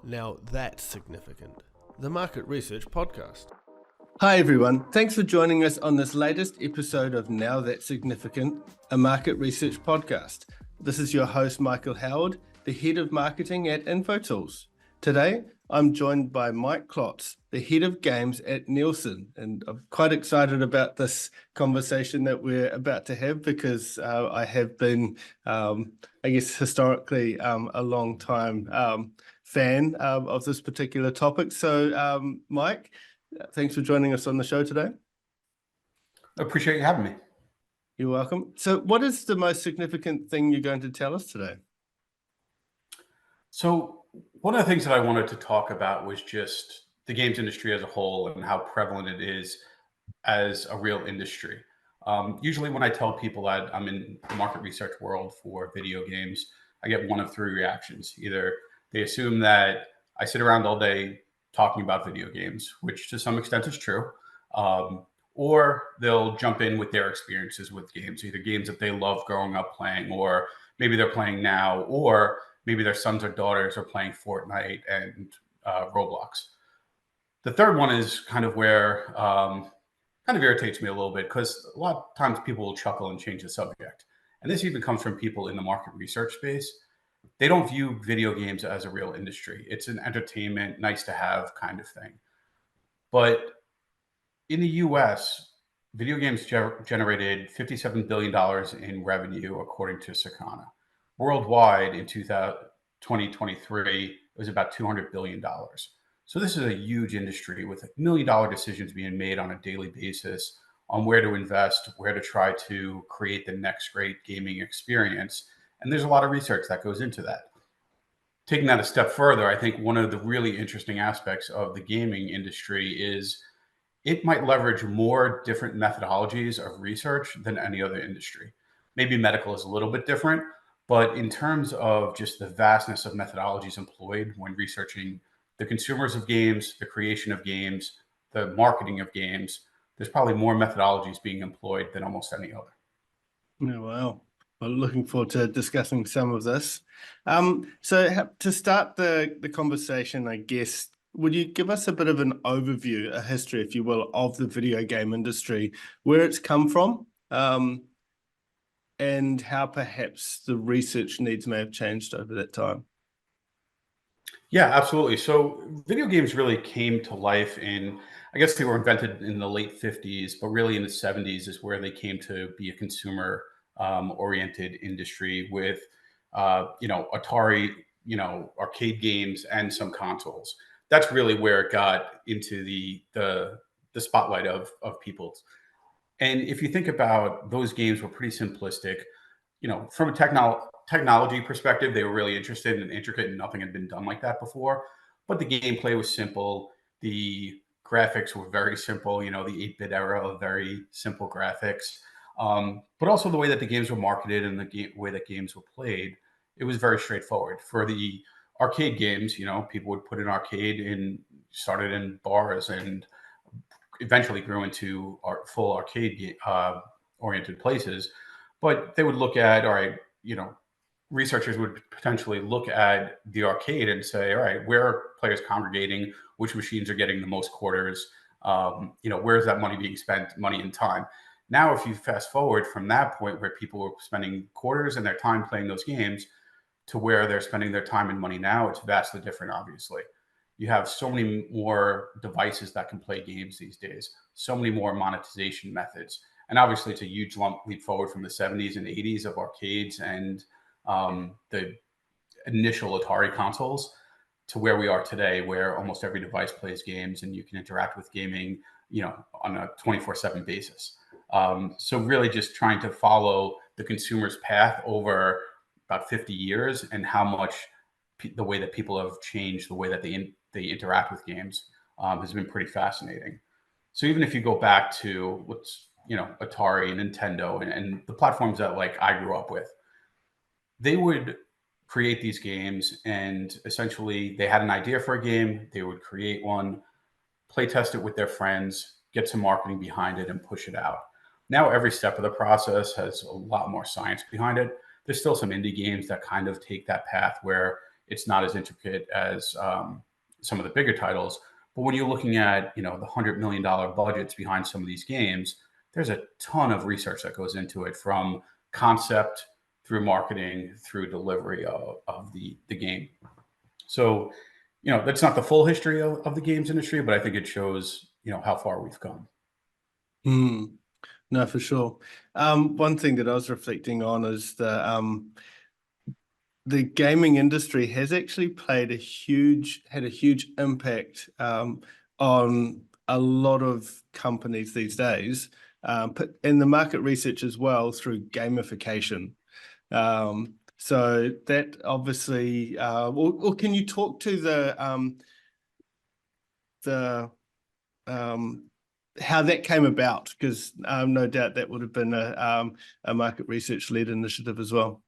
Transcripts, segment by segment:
Now that's significant. The Market Research Podcast. Hi everyone, thanks for joining us on this latest episode of Now That's Significant, a market research podcast. This is your host Michael Howard, the head of marketing at Infotools. Today, I'm joined by Mike Klotz, the head of games at Nielsen, and I'm quite excited about this conversation that we're about to have because I have been, historically a long time fan of this particular topic. So, Mike, thanks for joining us on the show today. I appreciate you having me. You're welcome. So what is the most significant thing you're going to tell us today? So one of the things that I wanted to talk about was just the games industry as a whole and how prevalent it is as a real industry. Usually when I tell people that I'm in the market research world for video games, I get one of three reactions. Either they assume that I sit around all day talking about video games, which to some extent is true, or they'll jump in with their experiences with games, either games that they love growing up playing, or maybe they're playing now, or maybe their sons or daughters are playing Fortnite and Roblox. The third one is kind of where kind of irritates me a little bit, because a lot of times people will chuckle and change the subject. And this even comes from people in the market research space. They don't view video games as a real industry. It's an entertainment, nice to have kind of thing. But in the US, video games generated $57 billion in revenue, according to Circana. Worldwide in 2023, it was about $200 billion. So this is a huge industry with $1 million decisions being made on a daily basis on where to invest, where to try to create the next great gaming experience. And there's a lot of research that goes into that. Taking that a step further, I think one of the really interesting aspects of the gaming industry is it might leverage more different methodologies of research than any other industry. Maybe medical is a little bit different, but in terms of just the vastness of methodologies employed when researching the consumers of games, the creation of games, the marketing of games, there's probably more methodologies being employed than almost any other. Oh, wow. Well, looking forward to discussing some of this. So to start the conversation, I guess, would you give us a bit of an overview, a history, if you will, of the video game industry, where it's come from, and how perhaps the research needs may have changed over that time? Yeah, absolutely. So video games really came to life I guess they were invented in the late 50s, but really in the 70s is where they came to be a consumer oriented industry with, Atari, arcade games and some consoles. That's really where it got into the spotlight of people. And if you think about, those games were pretty simplistic. From a technology perspective, they were really interested and intricate, and nothing had been done like that before. But the gameplay was simple. The graphics were very simple. The 8-bit era of very simple graphics. But also the way that the games were marketed and the way that games were played, it was very straightforward. For the arcade games, people would put an arcade in, started in bars, and eventually grew into full arcade oriented places. But they would look at, all right, researchers would potentially look at the arcade and say, all right, where are players congregating? Which machines are getting the most quarters? Where is that money being spent, money and time? Now, if you fast forward from that point where people were spending quarters and their time playing those games to where they're spending their time and money now, it's vastly different, obviously. You have so many more devices that can play games these days, so many more monetization methods. And obviously, it's a huge leap forward from the 70s and 80s of arcades and the initial Atari consoles to where we are today, where almost every device plays games and you can interact with gaming, on a 24/7 basis. So really just trying to follow the consumer's path over about 50 years and how much the way that people have changed, the way that they interact with games has been pretty fascinating. So even if you go back to Atari and Nintendo and the platforms that I grew up with, they would create these games, and essentially they had an idea for a game, they would create one, play test it with their friends, get some marketing behind it, and push it out. Now every step of the process has a lot more science behind it. There's still some indie games that kind of take that path where it's not as intricate as some of the bigger titles. But when you're looking at, the $100 million budgets behind some of these games, there's a ton of research that goes into it, from concept through marketing through delivery of the game. So, that's not the full history of the games industry, but I think it shows, how far we've come. No, for sure. One thing that I was reflecting on is the gaming industry has actually had a huge impact on a lot of companies these days, in the market research as well, through gamification. So that obviously, or can you talk to how that came about? Because no doubt that would have been a market research led initiative as well.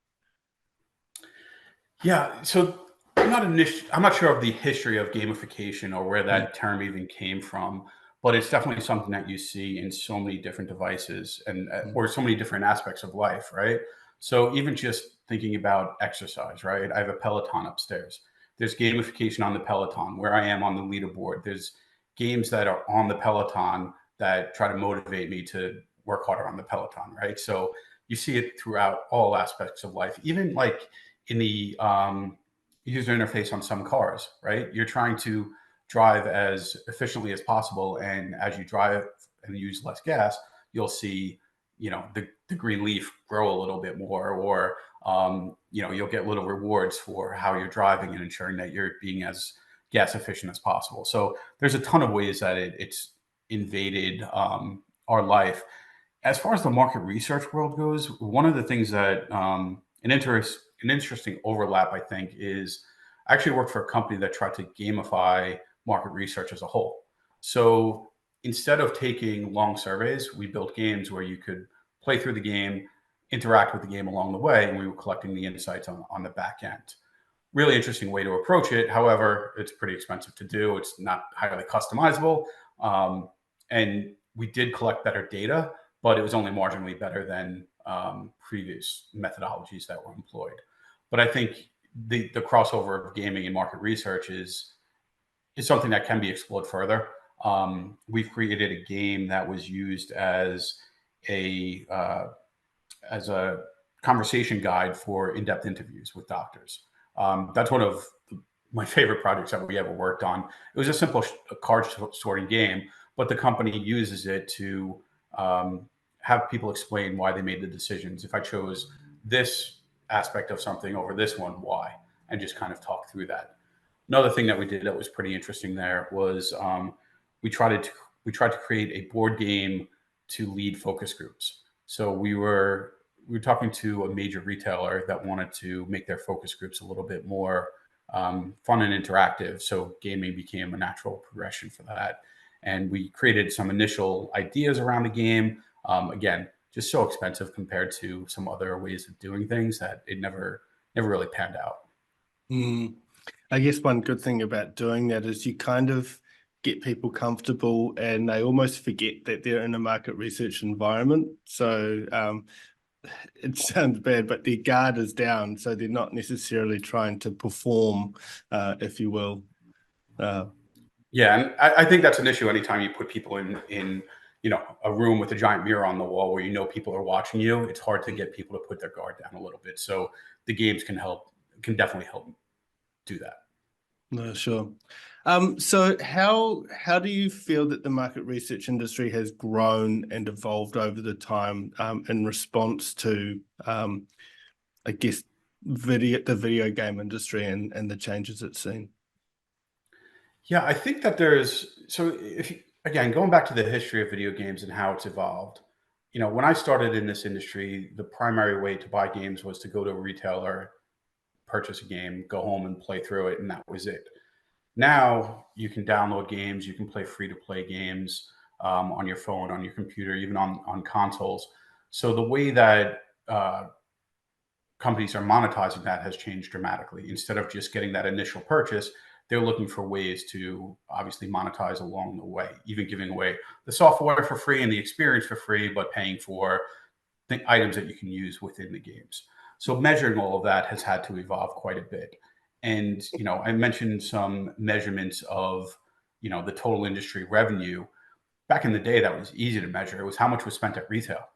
Yeah, so I'm not sure of the history of gamification or where that term even came from, but it's definitely something that you see in so many different devices and or so many different aspects of life, right? So even just thinking about exercise, right? I have a Peloton upstairs. There's gamification on the Peloton where I am on the leaderboard. There's games that are on the Peloton that try to motivate me to work harder on the Peloton, right? So you see it throughout all aspects of life, even like in the user interface on some cars, right? You're trying to drive as efficiently as possible, and as you drive and use less gas, you'll see, the green leaf grow a little bit more, or you'll get little rewards for how you're driving and ensuring that you're being as gas efficient as possible. So there's a ton of ways that it's invaded our life. As far as the market research world goes, one of the things that an interesting overlap, I think, is I actually worked for a company that tried to gamify market research as a whole. So instead of taking long surveys, we built games where you could play through the game, interact with the game along the way, and we were collecting the insights on the back end. Really interesting way to approach it. However, it's pretty expensive to do. It's not highly customizable. And we did collect better data, but it was only marginally better than previous methodologies that were employed. But I think the crossover of gaming and market research is something that can be explored further. We've created a game that was used as a conversation guide for in-depth interviews with doctors. That's one of my favorite projects that we ever worked on. It was a simple card sorting game, but the company uses it to have people explain why they made the decisions. If I chose this aspect of something over this one, why? And just kind of talk through that. Another thing that we did that was pretty interesting there was we tried to create a board game to lead focus groups. So we were talking to a major retailer that wanted to make their focus groups a little bit more fun and interactive. So gaming became a natural progression for that. And we created some initial ideas around the game. Again, just so expensive compared to some other ways of doing things that it never really panned out. I guess one good thing about doing that is you kind of get people comfortable and they almost forget that they're in a market research environment. So it sounds bad, but their guard is down. So they're not necessarily trying to perform, if you will. Yeah, and I think that's an issue anytime you put people in a room with a giant mirror on the wall where people are watching you. It's hard to get people to put their guard down a little bit. So the games can definitely help do that. No, sure. So how do you feel that the market research industry has grown and evolved over the time in response to, I guess, the video game industry and the changes it's seen? Yeah, I think that again, going back to the history of video games and how it's evolved, when I started in this industry, the primary way to buy games was to go to a retailer, purchase a game, go home and play through it, and that was it. Now you can download games, you can play free-to-play games on your phone, on your computer, even on consoles. So the way that companies are monetizing that has changed dramatically. Instead of just getting that initial purchase, they're looking for ways to obviously monetize along the way, even giving away the software for free and the experience for free, but paying for the items that you can use within the games. So measuring all of that has had to evolve quite a bit. And, I mentioned some measurements of, the total industry revenue. Back in the day, that was easy to measure. It was how much was spent at retail.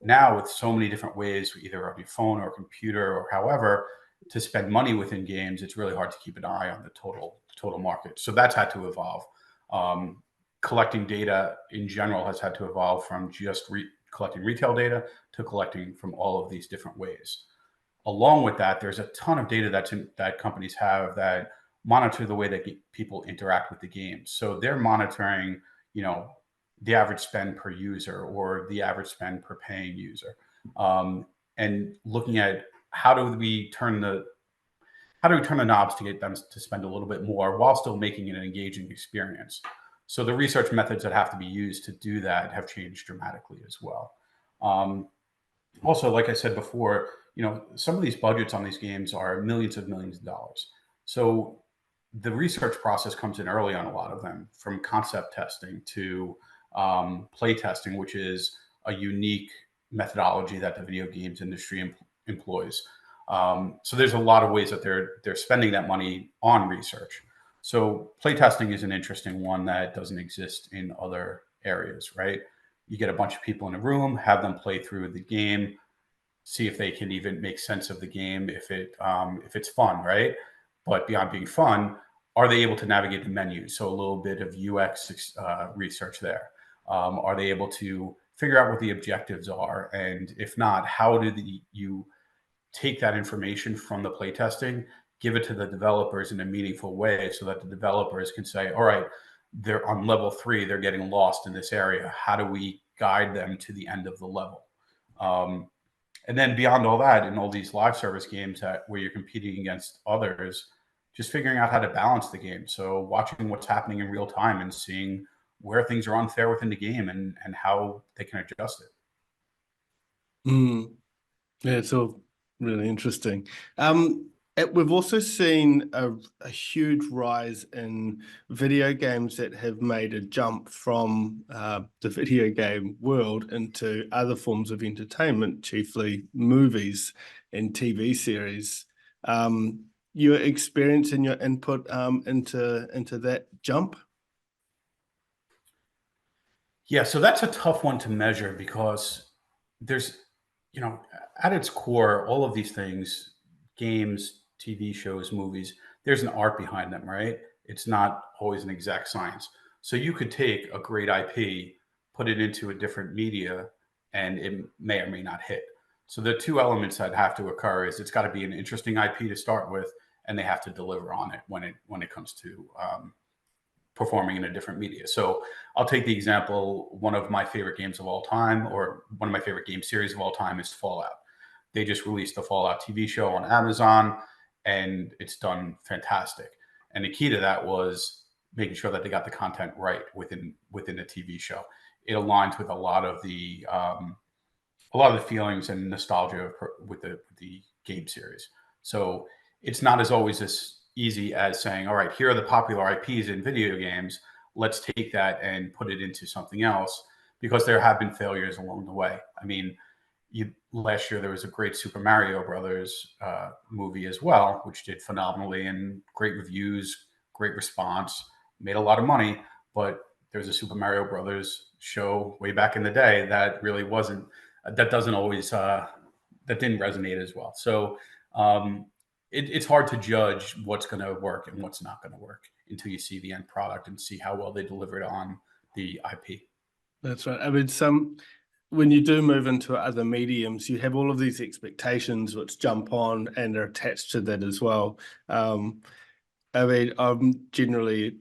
Now, with so many different ways, either on your phone or computer or however, to spend money within games, it's really hard to keep an eye on the total market. So that's had to evolve. Collecting data in general has had to evolve from just collecting retail data to collecting from all of these different ways. Along with that, there's a ton of data that companies have that monitor the way that people interact with the game. So they're monitoring, the average spend per user or the average spend per paying user, and looking at how do we turn the knobs to get them to spend a little bit more while still making it an engaging experience. So the research methods that have to be used to do that have changed dramatically as well. Also, like I said before, some of these budgets on these games are millions of dollars. So the research process comes in early on a lot of them, from concept testing to play testing, which is a unique methodology that the video games industry employs. So there's a lot of ways that they're spending that money on research. So playtesting is an interesting one that doesn't exist in other areas, right? You get a bunch of people in a room, have them play through the game, see if they can even make sense of the game, if it's fun, right? But beyond being fun, are they able to navigate the menu? So a little bit of UX research there. Are they able to figure out what the objectives are? And if not, how do you take that information from the playtesting, give it to the developers in a meaningful way so that the developers can say, all right, they're on level 3, they're getting lost in this area. How do we guide them to the end of the level? And then beyond all that, in all these live service games where you're competing against others, just figuring out how to balance the game. So watching what's happening in real time and seeing where things are unfair within the game and how they can adjust it. Yeah, it's all really interesting. We've also seen a huge rise in video games that have made a jump from the video game world into other forms of entertainment, chiefly movies and TV series. Your experience and your input into that jump? Yeah, so that's a tough one to measure because there's, at its core, all of these things, games, TV shows, movies, there's an art behind them, right? It's not always an exact science. So you could take a great IP, put it into a different media, and it may or may not hit. So the two elements that have to occur is it's got to be an interesting IP to start with, and they have to deliver on it when it comes to performing in a different media. So I'll take the example, one of my favorite games of all time, or one of my favorite game series of all time, is Fallout. They just released the Fallout TV show on Amazon, and it's done fantastic. And the key to that was making sure that they got the content right within the TV show. It aligns with a lot of the feelings and nostalgia with the game series. So it's not as always as easy as saying, all right, here are the popular IPs in video games. Let's take that and put it into something else, because there have been failures along the way. I mean, last year there was a great Super Mario Brothers movie as well, which did phenomenally and great reviews, great response, made a lot of money. But there's a Super Mario Brothers show way back in the day that really wasn't, that doesn't always, that didn't resonate as well. So it's hard to judge what's going to work and what's not going to work until you see the end product and see how well they delivered on the IP. That's right. I mean, when you do move into other mediums, you have all of these expectations which jump on and are attached to that as well. I mean, I'm generally,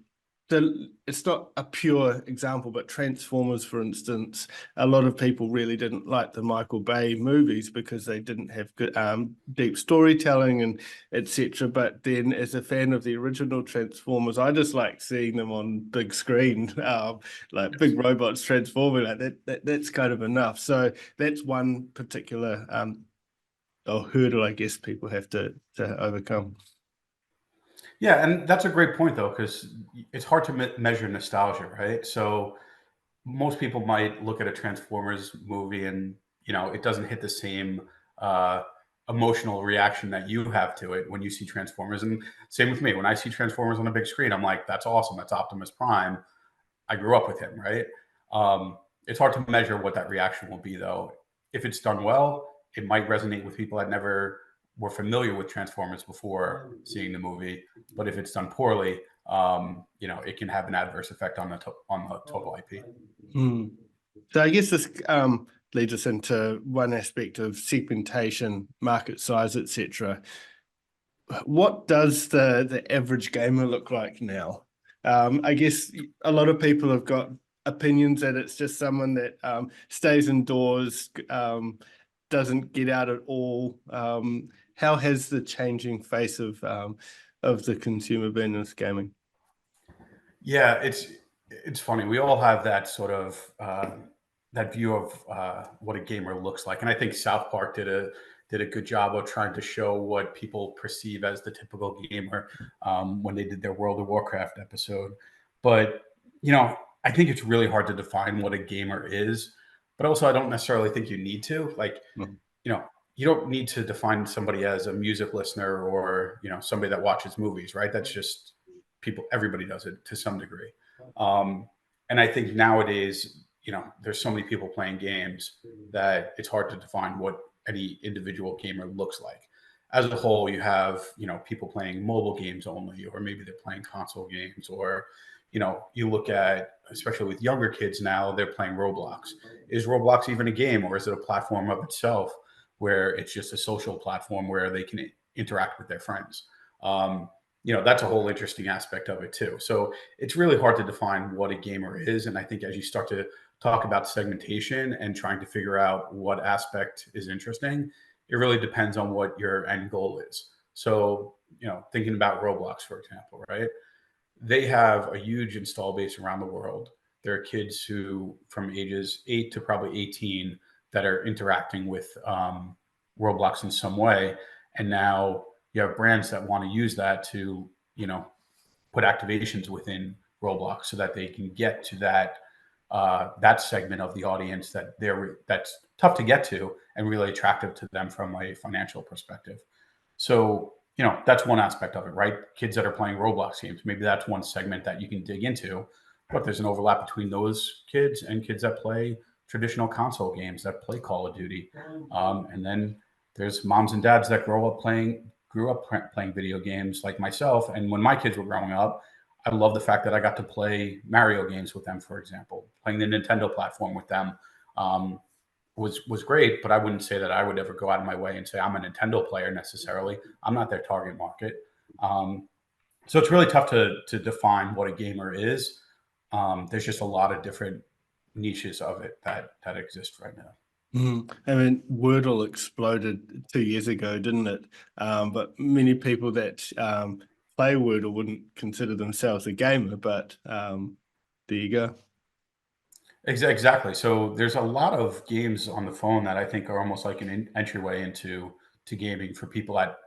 it's not a pure example, but Transformers, for instance, a lot of people really didn't like the Michael Bay movies because they didn't have good, deep storytelling and etc. But then, as a fan of the original Transformers, I just like seeing them on big screen, like big robots transforming. Like that's kind of enough. So that's one particular hurdle, I guess, people have to overcome. Yeah, and that's a great point, though, because it's hard to measure nostalgia, right? So most people might look at a Transformers movie and, it doesn't hit the same emotional reaction that you have to it when you see Transformers. And same with me. When I see Transformers on a big screen, I'm like, that's awesome. That's Optimus Prime. I grew up with him, right? It's hard to measure what that reaction will be, though. If it's done well, it might resonate with people that never were familiar with Transformers before seeing the movie. But if it's done poorly, it can have an adverse effect on the total IP. So I guess this leads us into one aspect of segmentation, market size, etc. What does the average gamer look like now? I guess a lot of people have got opinions that it's just someone that stays indoors, doesn't get out at all. How has the changing face of the consumer been in this gaming? Yeah, it's funny. We all have that sort of that view of what a gamer looks like, and I think South Park did a good job of trying to show what people perceive as the typical gamer when they did their World of Warcraft episode. But I think it's really hard to define what a gamer is. But also, I don't necessarily think you need to. Like, you don't need to define somebody as a music listener or somebody that watches movies, right? That's just people. Everybody does it to some degree. And I think nowadays, there's so many people playing games that it's hard to define what any individual gamer looks like. As a whole, you have, people playing mobile games only, or maybe they're playing console games, or, you look at, especially with younger kids now, they're playing Roblox. Is Roblox even a game, or is it a platform of itself where it's just a social platform where they can interact with their friends? That's a whole interesting aspect of it too. So it's really hard to define what a gamer is. And I think as you start to talk about segmentation and trying to figure out what aspect is interesting, it really depends on what your end goal is. So, thinking about Roblox, for example, right? They have a huge install base around the world. There are kids who, from ages 8 to probably 18, that are interacting with Roblox in some way. And now you have brands that want to use that to, put activations within Roblox so that they can get to that segment of the audience that's tough to get to and really attractive to them from a financial perspective. So, that's one aspect of it, right? Kids that are playing Roblox games, maybe that's one segment that you can dig into, but there's an overlap between those kids and kids that play traditional console games, that play Call of Duty. And then there's moms and dads that grew up playing video games like myself. And when my kids were growing up, I love the fact that I got to play Mario games with them, for example. Playing the Nintendo platform with them was great, but I wouldn't say that I would ever go out of my way and say I'm a Nintendo player necessarily. I'm not their target market. So it's really tough to define what a gamer is. There's just a lot of different niches of it that exist right now. I mean, Wordle exploded 2 years ago, didn't it? But many people that play Wordle wouldn't consider themselves a gamer, but there you go. Exactly. So there's a lot of games on the phone that I think are almost like an entryway into gaming for people that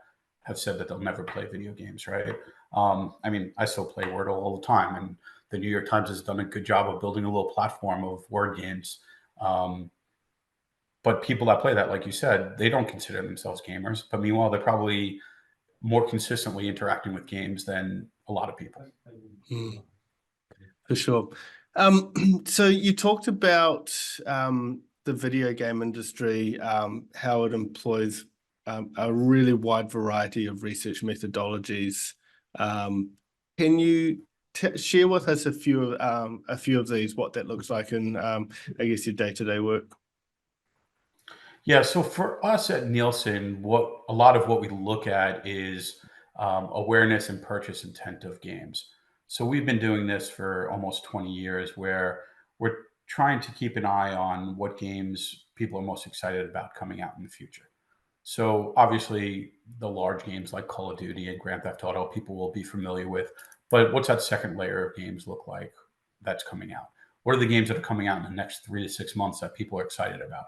have said that they'll never play video games, right? I mean, I still play Wordle all the time, and the New York Times has done a good job of building a little platform of word games. But people that play that, like you said, they don't consider themselves gamers. But meanwhile, they're probably more consistently interacting with games than a lot of people. For sure. So you talked about the video game industry, how it employs a really wide variety of research methodologies. Can you share with us a few of these, what that looks like in, I guess, your day-to-day work? Yeah, so for us at Nielsen, a lot of what we look at is awareness and purchase intent of games. So we've been doing this for almost 20 years, where we're trying to keep an eye on what games people are most excited about coming out in the future. So obviously, the large games like Call of Duty and Grand Theft Auto, people will be familiar with. But what's that second layer of games look like that's coming out? What are the games that are coming out in the next 3 to 6 months that people are excited about?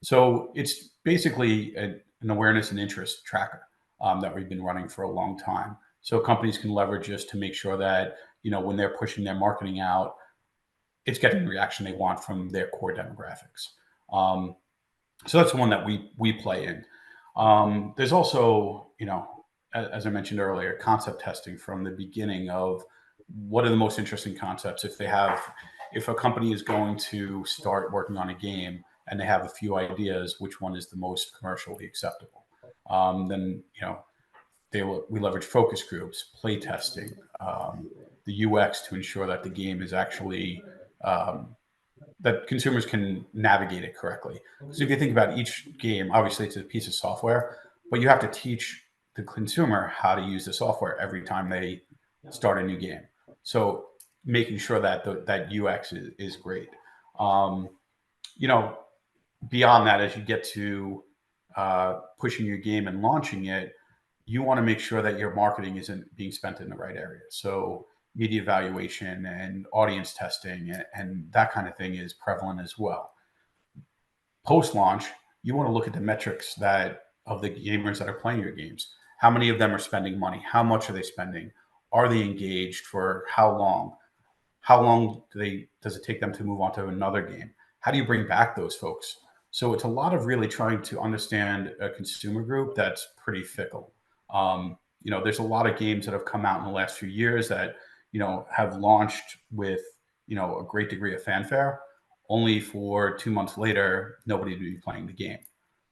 So it's basically an awareness and interest tracker that we've been running for a long time. So companies can leverage this to make sure that, when they're pushing their marketing out, it's getting the reaction they want from their core demographics. So that's one that we play in. There's also, as I mentioned earlier, concept testing from the beginning of what are the most interesting concepts. If a company is going to start working on a game and they have a few ideas, which one is the most commercially acceptable? Then, we leverage focus groups, play testing, the UX to ensure that the game is actually that consumers can navigate it correctly. Because if you think about each game, obviously it's a piece of software, but you have to teach the consumer how to use the software every time they start a new game. So making sure that that UX is great. Um, you know, Beyond that, as you get to pushing your game and launching it, you want to make sure that your marketing isn't being spent in the right area. So media evaluation and audience testing and that kind of thing is prevalent as well. Post launch, you want to look at the metrics that of the gamers that are playing your games. How many of them are spending money? How much are they spending? Are they engaged for how long? How long does it take them to move on to another game? How do you bring back those folks? So it's a lot of really trying to understand a consumer group that's pretty fickle. There's a lot of games that have come out in the last few years that have launched with a great degree of fanfare, only for 2 months later nobody to be playing the game.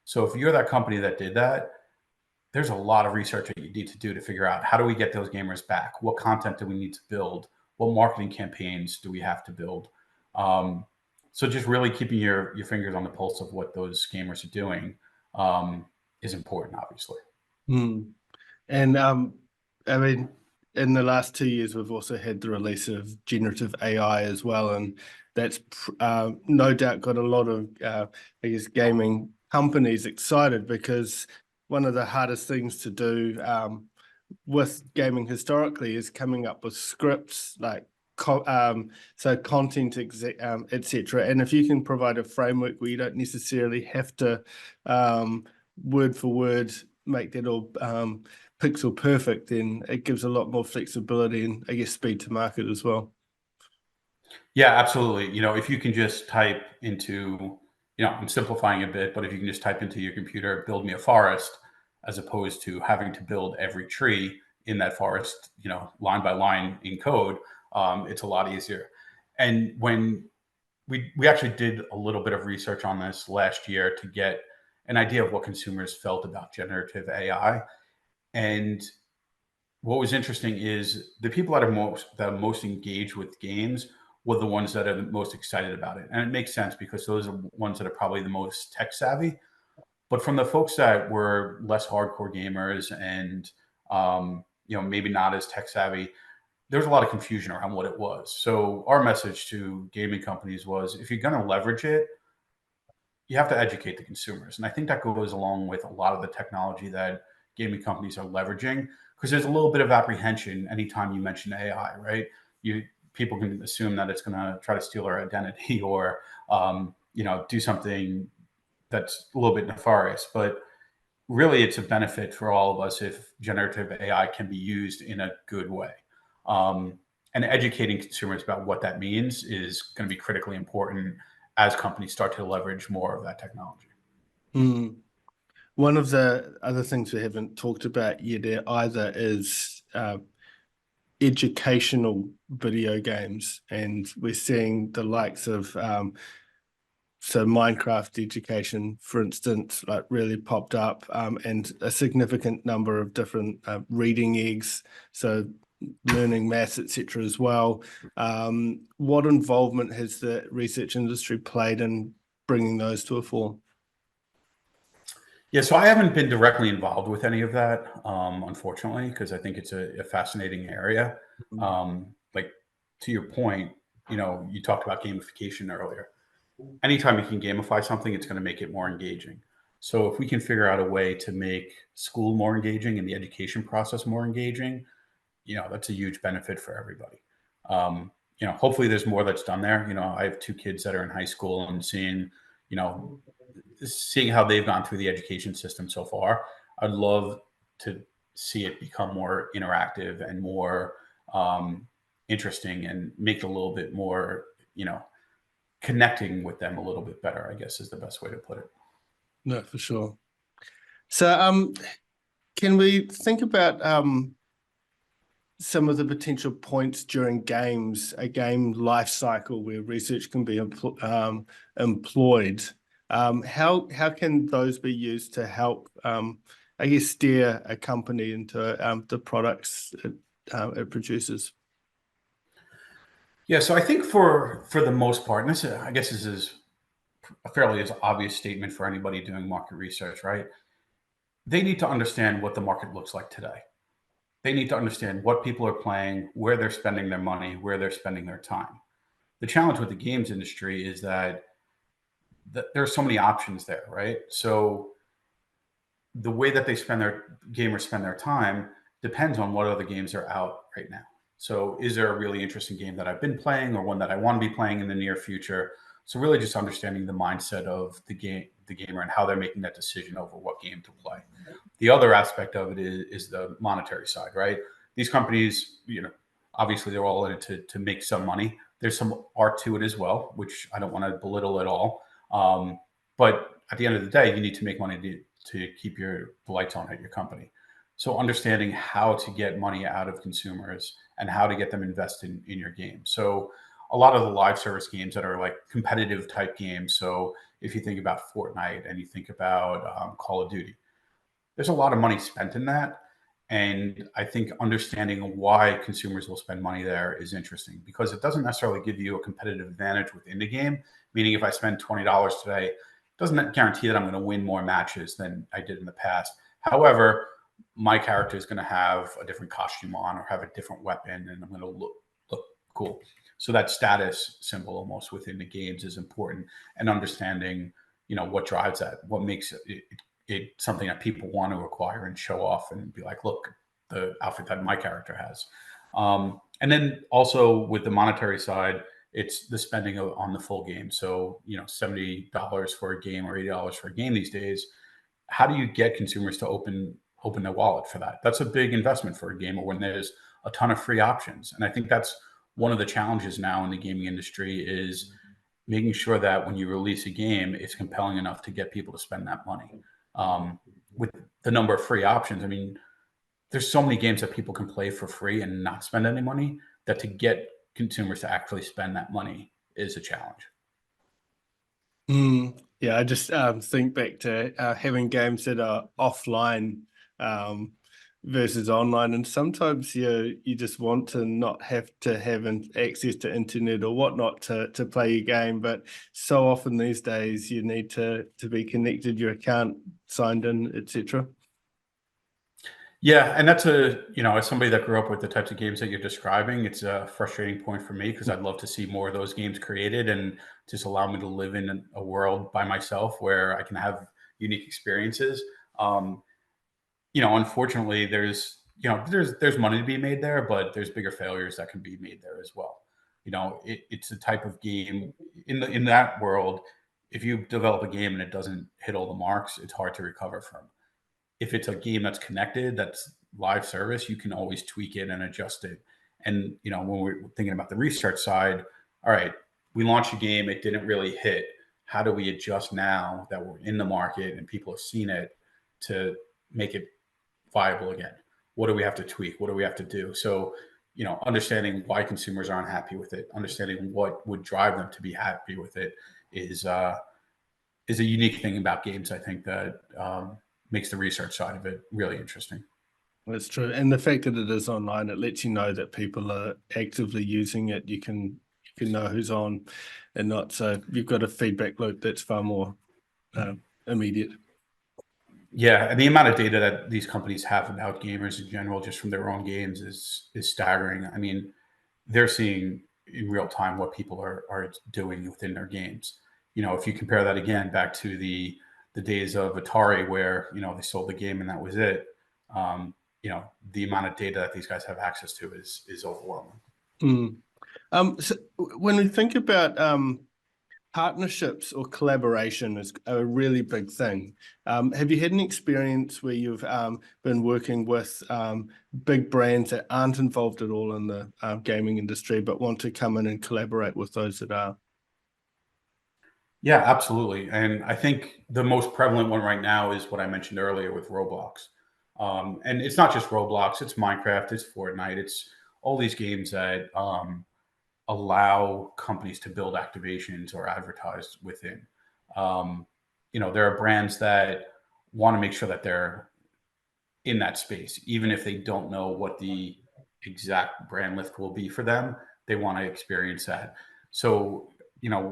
So if you're that company that did that, there's a lot of research that you need to do to figure out how do we get those gamers back? What content do we need to build? What marketing campaigns do we have to build? So just really keeping your fingers on the pulse of what those gamers are doing is important, obviously. Mm. And I mean, in the last 2 years, we've also had the release of generative AI as well, and that's no doubt got a lot of, I guess, gaming companies excited, because one of the hardest things to do with gaming historically is coming up with scripts like so content, etc. And if you can provide a framework where you don't necessarily have to word for word make that all pixel perfect, then it gives a lot more flexibility and, I guess, speed to market as well. Yeah, absolutely. If you can just type into, I'm simplifying a bit, but if you can just type into your computer, build me a forest, as opposed to having to build every tree in that forest, line by line in code, it's a lot easier. And when we actually did a little bit of research on this last year to get an idea of what consumers felt about generative AI. And what was interesting is the people that are most engaged with games were the ones that are the most excited about it. And it makes sense because those are ones that are probably the most tech savvy. But from the folks that were less hardcore gamers and maybe not as tech savvy, there's a lot of confusion around what it was. So our message to gaming companies was, if you're going to leverage it, you have to educate the consumers. And I think that goes along with a lot of the technology that gaming companies are leveraging, because there's a little bit of apprehension anytime you mention AI, right? People can assume that it's going to try to steal our identity or do something that's a little bit nefarious. But really, it's a benefit for all of us if generative AI can be used in a good way. And educating consumers about what that means is going to be critically important as companies start to leverage more of that technology. Mm. One of the other things we haven't talked about yet either is educational video games, and we're seeing the likes of so Minecraft education, for instance, like really popped up, and a significant number of different reading eggs, so learning maths, etc. as well. What involvement has the research industry played in bringing those to a fore? Yeah, so I haven't been directly involved with any of that, unfortunately, because I think it's a fascinating area. Like, to your point, you talked about gamification earlier. Anytime you can gamify something, it's going to make it more engaging. So if we can figure out a way to make school more engaging and the education process more engaging, that's a huge benefit for everybody. Hopefully there's more that's done there. I have two kids that are in high school, and you know, seeing how they've gone through the education system so far, I'd love to see it become more interactive and more interesting, and make it a little bit more, connecting with them a little bit better, I guess is the best way to put it. No, for sure. So, can we think about some of the potential points during games, a game life cycle where research can be employed? How can those be used to help, I guess, steer a company into the products it produces? Yeah, so I think for the most part, and I guess this is a fairly obvious statement for anybody doing market research, right? They need to understand what the market looks like today. They need to understand what people are playing, where they're spending their money, where they're spending their time. The challenge with the games industry is that there are so many options there, right? So the way that gamers spend their time depends on what other games are out right now. So is there a really interesting game that I've been playing or one that I want to be playing in the near future? So really just understanding the mindset of the gamer and how they're making that decision over what game to play. The other aspect of it is the monetary side, right? These companies, obviously they're all in it to make some money. There's some art to it as well, which I don't want to belittle at all. But at the end of the day, you need to make money to keep the lights on at your company. So understanding how to get money out of consumers and how to get them invested in your game. So a lot of the live service games that are like competitive type games. So if you think about Fortnite and you think about Call of Duty, there's a lot of money spent in that. And I think understanding why consumers will spend money there is interesting because it doesn't necessarily give you a competitive advantage within the game. Meaning if I spend $20 today, it doesn't guarantee that I'm going to win more matches than I did in the past. However, my character is going to have a different costume on or have a different weapon and I'm going to look cool. So that status symbol almost within the games is important, and understanding, what drives that, what makes it something that people want to acquire and show off and be like, look, the outfit that my character has. And then also with the monetary side, it's the spending on the full game. So, $70 for a game or $80 for a game these days. How do you get consumers to open their wallet for that? That's a big investment for a gamer when there's a ton of free options. And I think that's one of the challenges now in the gaming industry is making sure that when you release a game, it's compelling enough to get people to spend that money. With the number of free options, I mean, there's so many games that people can play for free and not spend any money that to get consumers to actually spend that money is a challenge. Yeah, I just think back to having games that are offline versus online, and sometimes you just want to not have to have access to internet or whatnot to play your game, but so often these days you need to be connected, your account signed in, etc. Yeah, and that's as somebody that grew up with the types of games that you're describing, it's a frustrating point for me because I'd love to see more of those games created and just allow me to live in a world by myself where I can have unique experiences. Unfortunately, there's money to be made there, but there's bigger failures that can be made there as well. It's a type of game in that world. If you develop a game and it doesn't hit all the marks, it's hard to recover from. If it's a game that's connected, that's live service, you can always tweak it and adjust it. And when we're thinking about the research side, all right, we launched a game, it didn't really hit. How do we adjust now that we're in the market and people have seen it to make it viable again? What do we have to tweak? What do we have to do? So, understanding why consumers aren't happy with it, understanding what would drive them to be happy with it is a unique thing about games. I think that makes the research side of it really interesting. That's true, and the fact that it is online, it lets you know that people are actively using it. You can know who's on and not. So you've got a feedback loop that's far more immediate. Yeah, and the amount of data that these companies have about gamers in general, just from their own games, is staggering. I mean, they're seeing in real time what people are doing within their games. If you compare that again back to the days of Atari, where they sold the game and that was it. The amount of data that these guys have access to is overwhelming. So when we think about partnerships or collaboration is a really big thing. Have you had any experience where you've been working with big brands that aren't involved at all in the gaming industry, but want to come in and collaborate with those that are? Yeah, absolutely. And I think the most prevalent one right now is what I mentioned earlier with Roblox. And it's not just Roblox, it's Minecraft, it's Fortnite, it's all these games that allow companies to build activations or advertise within. Um, there are brands that want to make sure that they're in that space, even if they don't know what the exact brand lift will be for them. They want to experience that. So,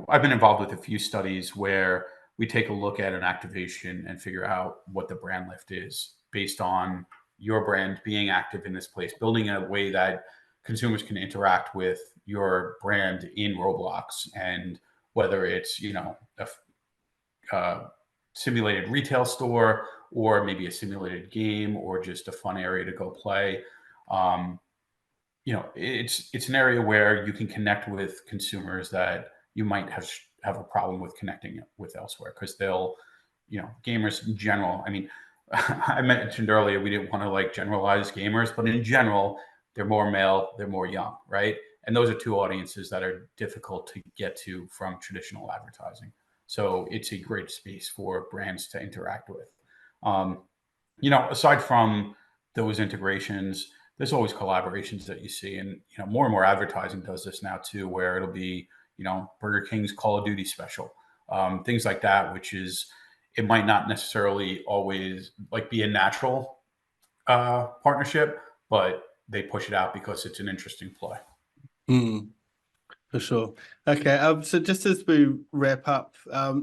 I've been involved with a few studies where we take a look at an activation and figure out what the brand lift is based on your brand being active in this place, building in a way that consumers can interact with your brand in Roblox. And whether it's, a simulated retail store or maybe a simulated game or just a fun area to go play. Um, it's an area where you can connect with consumers that you might have a problem with connecting with elsewhere because they'll, gamers in general. I mean, I mentioned earlier we didn't want to like generalize gamers, but in general, they're more male, they're more young, right? And those are two audiences that are difficult to get to from traditional advertising. So it's a great space for brands to interact with. Um, aside from those integrations, there's always collaborations that you see, and more and more advertising does this now too, where it'll be Burger King's Call of Duty special, things like that, which is it might not necessarily always like be a natural partnership, but they push it out because it's an interesting play. Mm. For sure. Okay. So just as we wrap up,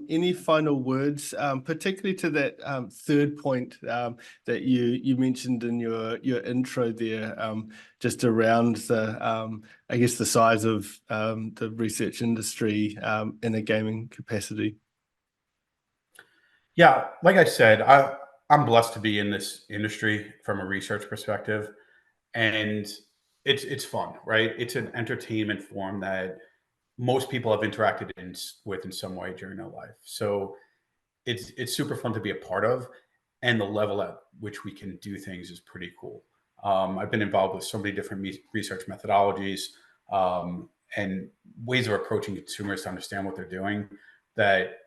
any final words, particularly to that third point that you mentioned in your intro there, just around the I guess the size of the research industry in a gaming capacity. Yeah, like I said, I'm blessed to be in this industry from a research perspective, and it's fun, right? It's an entertainment form that most people have interacted with in some way during their life. So it's super fun to be a part of, and the level at which we can do things is pretty cool. I've been involved with so many different research methodologies and ways of approaching consumers to understand what they're doing that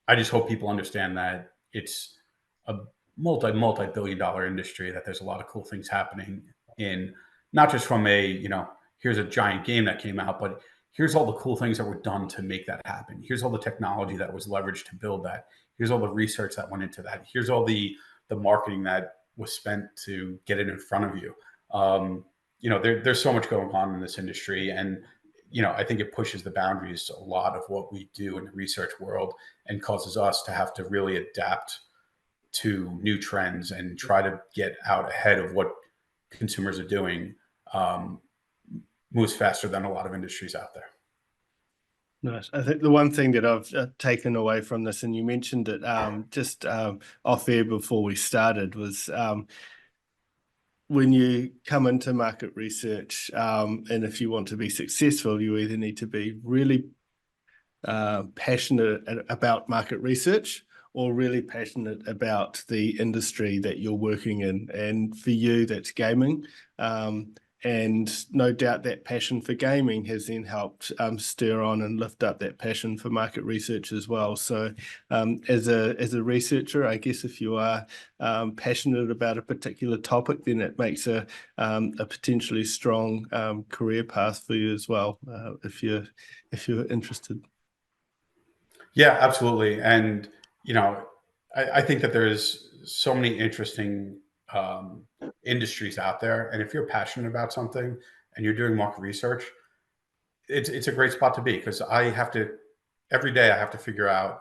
I just hope people understand that it's a multi billion-dollar industry, that there's a lot of cool things happening in, not just from a, here's a giant game that came out, but here's all the cool things that were done to make that happen. Here's all the technology that was leveraged to build that. Here's all the research that went into that. Here's all the marketing that was spent to get it in front of you. There's so much going on in this industry, and I think it pushes the boundaries a lot of what we do in the research world and causes us to have to really adapt to new trends and try to get out ahead of what consumers are doing. Moves faster than a lot of industries out there. Nice. I think the one thing that I've taken away from this, and you mentioned it just off air before we started, was when you come into market research, and if you want to be successful, you either need to be really passionate about market research or really passionate about the industry that you're working in. And for you, that's gaming. And no doubt that passion for gaming has then helped stir on and lift up that passion for market research as well. So as a researcher, I guess if you are passionate about a particular topic, then it makes a potentially strong career path for you as well, if you're interested. Yeah, absolutely. And, I think that there's so many interesting industries out there. And if you're passionate about something and you're doing market research, it's a great spot to be, because every day I have to figure out,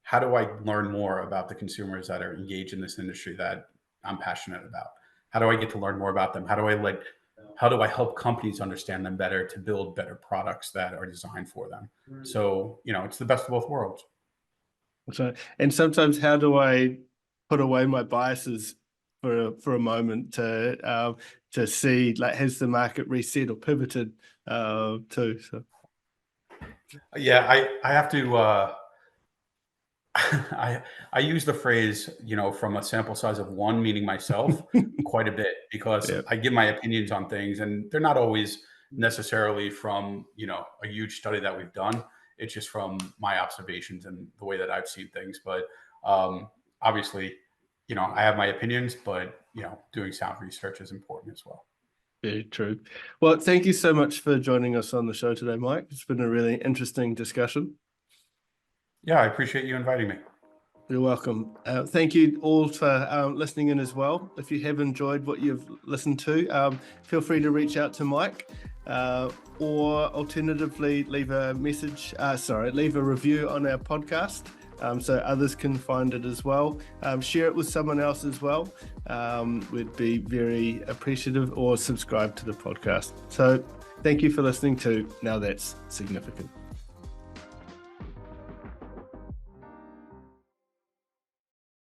how do I learn more about the consumers that are engaged in this industry that I'm passionate about? How do I get to learn more about them? How do I help companies understand them better to build better products that are designed for them? So, it's the best of both worlds. So, and sometimes, how do I put away my biases for a moment to see, like, has the market reset or pivoted too? So Yeah, I have to I use the phrase, from a sample size of one, meaning myself, quite a bit, because yeah. I give my opinions on things and they're not always necessarily from, a huge study that we've done. It's just from my observations and the way that I've seen things. But obviously, I have my opinions, but doing sound research is important as well. Very true. Well, thank you so much for joining us on the show today, Mike. It's been a really interesting discussion. Yeah, I appreciate you inviting me. You're welcome. Thank you all for listening in as well. If you have enjoyed what you've listened to, feel free to reach out to Mike, or alternatively leave a review on our podcast, so others can find it as well. Share it with someone else as well. We'd be very appreciative, or subscribe to the podcast. So thank you for listening to Now That's Significant.